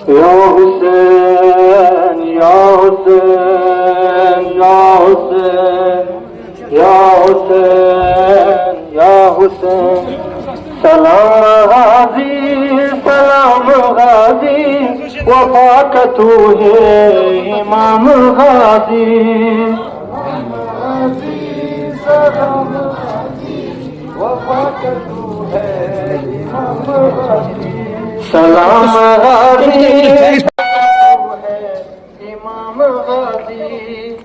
یا حسین یا حسین یا حسین یا حسین یا حسین سلام غازی سلام غازی وفا کا تو ہے امام غازی سلام غازی وفا کا تو ہے امام غازی سلام غازی امام غازی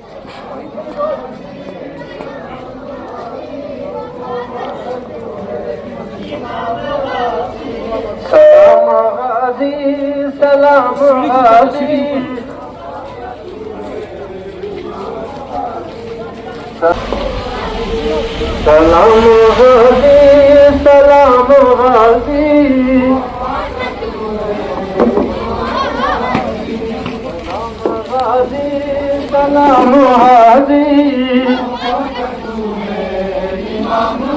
سلام غازی سلام غازی سلام غازی سلام غازی سلام غازی سلام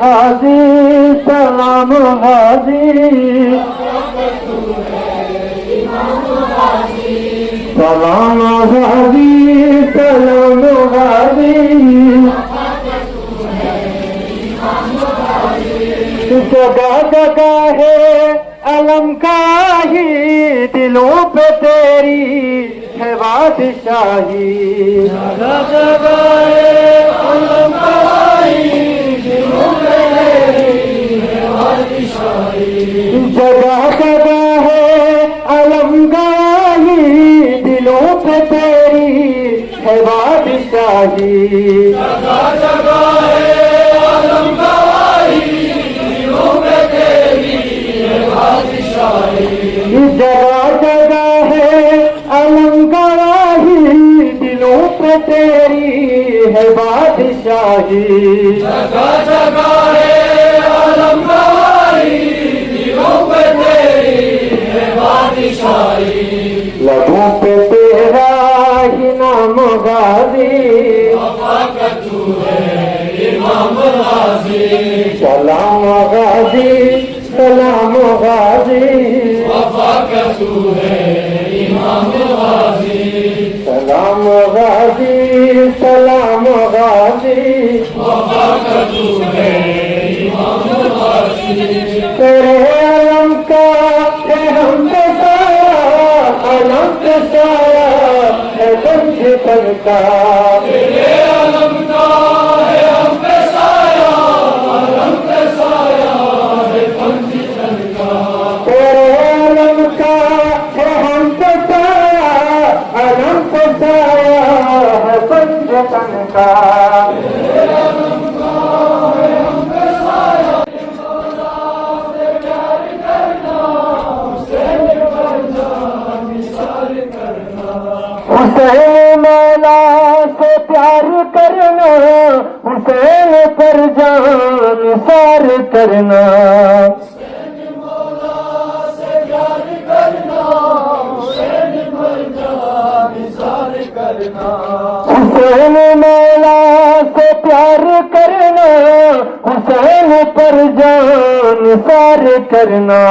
غازی سلام غازی سلام غازی سلام غازی جگہ جگہ ہے علم کا ہی دلوں پہ تیری ہے بادشاہی جگہ جگہ ہے علم کا ہی دلوں پہ تیری ہے بادشاہی جگہ جگہ ہے علم کا ہی دلوں پہ تیری ہے بادشاہی جگہ جگہ ہے علم کا جگہ جگہ ہے علم گواہی دلوں پہ تیری ہے بادشاہی جگہ جگہ ہے علم گواہی دلوں پہ تیری ہے بادشاہی لبوں پہ تیرا ہی نام غازی وفا کا تو ہے امام غازی سلام غازی سلام غازی وفا کا تو ہے امام غازی سلام غازی سلام غازی وفا کا تو ہے امام غازی تیرے علم کا ہے ہم پہ سایہ علم پہ سایہ ہے بنج پر کا تیرے علم کا ہے ہم پہ سایہ علم پہ سایہ ہے بنج تیرے علم کا ہے ہم پہ سایہ علم پہ سایہ ہے بنج تن کا تیرے علم کا ہے ہم پہ سایہ حسین مولا سے پیار کرنا حسین پر جان نثار کرنا حسین مولا سے پیار کرنا حسین پر جان نثار کرنا حسین مولا سے پیار کرنا حسین پر جان نثار کرنا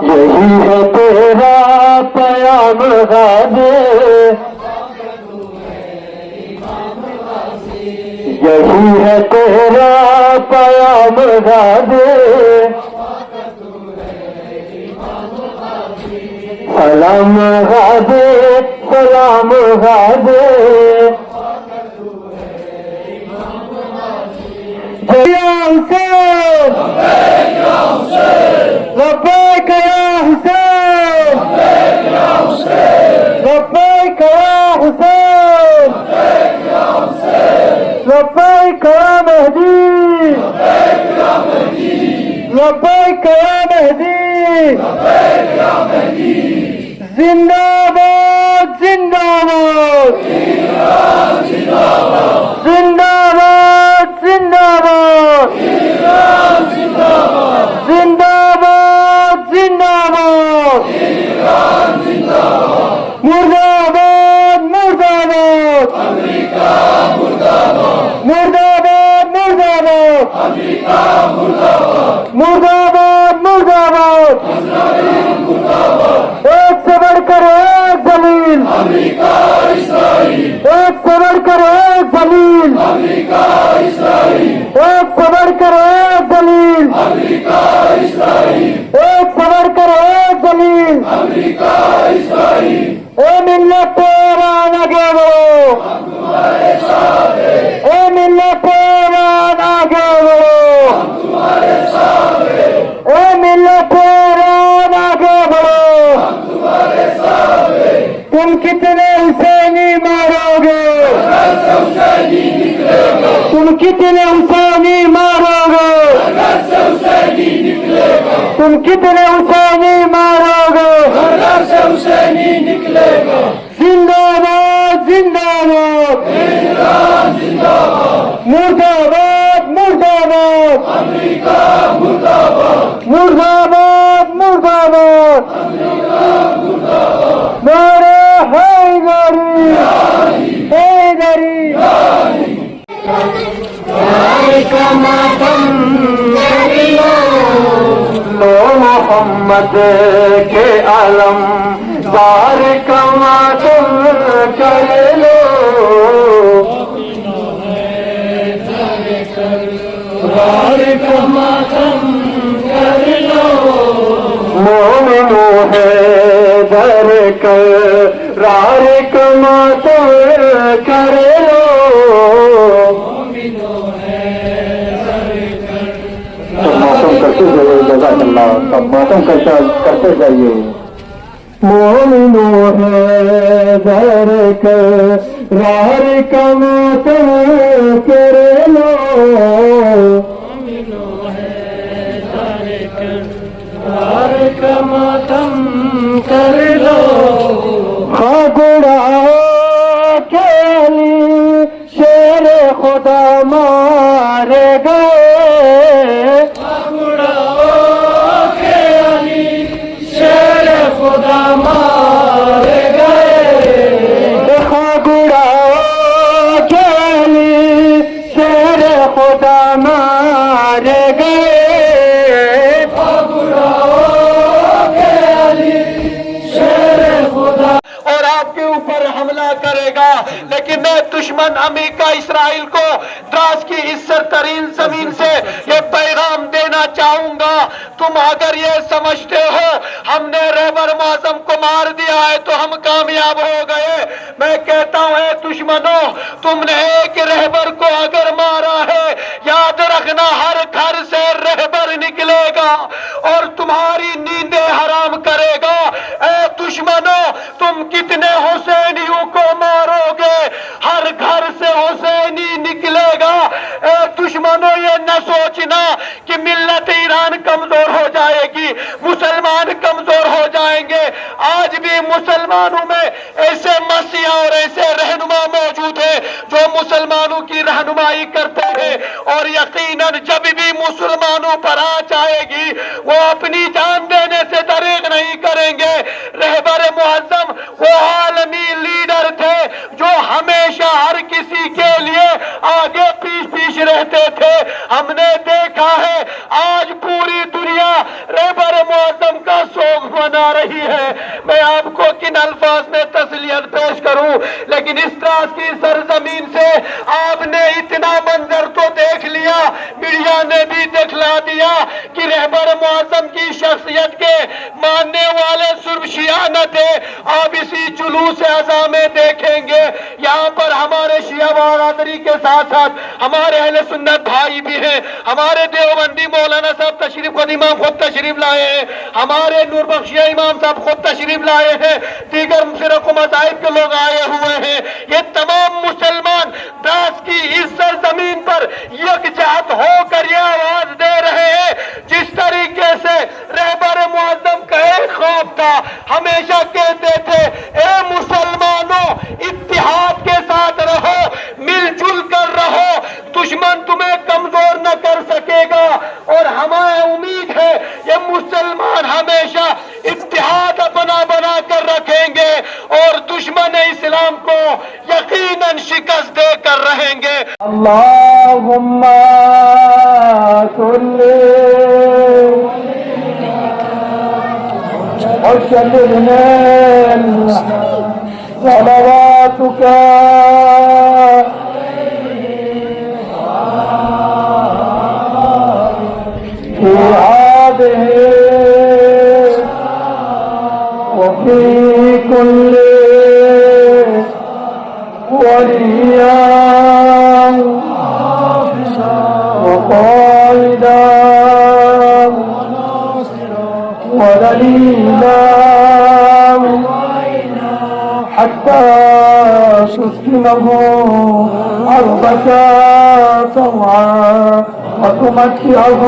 یہی ہے تیرا پیام غازی یہی ہے تیرا پیام غازی سلام غازی سلام غازی یا حسین لبیک یا حسین لبیک یا حسین لبیک یا مہدی لبیک یا مہدی زندہ باد زندہ باد زندہ باد زندہ باد زندہ باد زندہ باد مرد آباد مرد آباد मुर्दाबाद मुर्दाबाद, एक से बढ़कर एक दलील, एक से बढ़कर एक दलील, एक से बढ़कर एक दलील, एक से बढ़कर एक दलील। ए मिल्लत तेहरान आगे बढ़ो, ए मिल्लत तेहरान आगे बढ़ो, ए मिल्लत तेहरान आगे बढ़ो। तुम कितने हुसैनी मारोगे, तुम कितने हुसैनी मारोगे, तुम कितने हुसैनी मारोगे। जिंदाबाद जिंदाबाद, मुर्दाबाद मुर्दाबाद, मुर्दाबाद मुर्दाबाद, नारे हैदरी हैदरी। लो मोहम्मद के आलम बार का मातम कर लो, बार का मातम कर लो। मोमिनो है दर कर रार का मातम कर लो, मोमिनो है दर कर। मातम करते जाइए, जज़ाकल्लाह, सब मातम करते जाइए। मोमिनो है दर करार का मातम कर लो, मोमिनो है दर करार का मातम कर लो। खागुड़ा के अली शेर खुदा मारे गए, खागुड़ा के अली शेर खुदा मारे गए, खागुड़ा के अली शेर खुदा मारे गए, खागुड़ा के अली शेर खुदा। और आपके ऊपर हमला करेगा, लेकिन मैं दुश्मन अमेरिका इसराइल को द्रास की इस सरतरीन जमीन से ये पैगाम देना चाहूंगा, तुम अगर ये समझते हो हमने रहबर मौसम को मार दिया है तो हम कामयाब हो गए, मैं कहता हूं दुश्मनों, तुमने एक रहबर को अगर मारा है, याद रखना हर घर से रहबर निकलेगा और तुम्हारी नींदें हराम करेगा। ए दुश्मनों, तुम कितने हुसैनियों को मारोगे, हर घर से हुसैनी निकलेगा। ए दुश्मनों, ये न सोचना कि मिल्लत ईरान कमजोर हो जाएगी, मुसलमान कमजोर हो जाएंगे। आज भी मुसलमानों में ऐसे मसीहा और ऐसे रहनुमा मौजूद हैं जो मुसलमानों की रहनुमाई करते हैं, और यकीनन जब भी मुसलमानों पर आँच आएगी वो अपनी जान देने से दरेग नहीं करेंगे। रहबर मुअज्जम वो आलमी लीडर थे जो हमेशा हर किसी के लिए आगे पीछ रहते थे। हमने देखा है आज पूरी दुनिया रहबर मुअज्जम का शोक मना रही है। मैं आपको किन अल्फाज में तसलियत पेश करूं, लेकिन इस तरह की सरजमीन से आपने इतना मंजर तो देख लिया, मीडिया ने भी दिखला दिया कि रहबर मुअज्जम की शख्सियत के मानने वाले सिर्फ शिया न थे। आप इसी जुलूस अज़ा में देखेंगे यहाँ पर हमारे शिया बरादरी के साथ साथ हमारे अहले सुन्नत भाई भी हैं, हमारे देवबंदी मौलाना साहब तशरीफ खुद इमाम खुद तशरीफ लाए हैं, हमारे नूर बख्शिया इमाम साहब खुद तशरीफ लाए हैं, दीगर फिरक़ मज़ाहिब के लोग आए हुए हैं। ये तमाम मुसलमान दास की इस सरजमीन पर यकजहत होकर ये आवाज दे रहे हैं। जिस तरीके से रहबर मुअज्जम का एक ख्वाब था, हमेशा कहते थे ए मुसलमानों इत्तिहाद के साथ रहो, मिलजुल कर रहो, दुश्मन तुम्हें कमजोर न कर सकेगा। और हमें उम्मीद है ये मुसलमान हमेशा इत्तिहाद अपना बना कर रखेंगे और दुश्मन इस्लाम को यकीनन शिकस्त देकर रहेंगे। अल्लाहुम्मा सल्ली وشكرنا صلواتك في عاده وفي كل وليا وقائدا ودليلا حتى تسكنه أرضك طوعا وتمتعه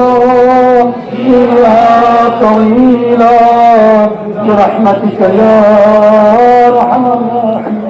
فيها طويلا برحمتك يا أرحم الراحمين.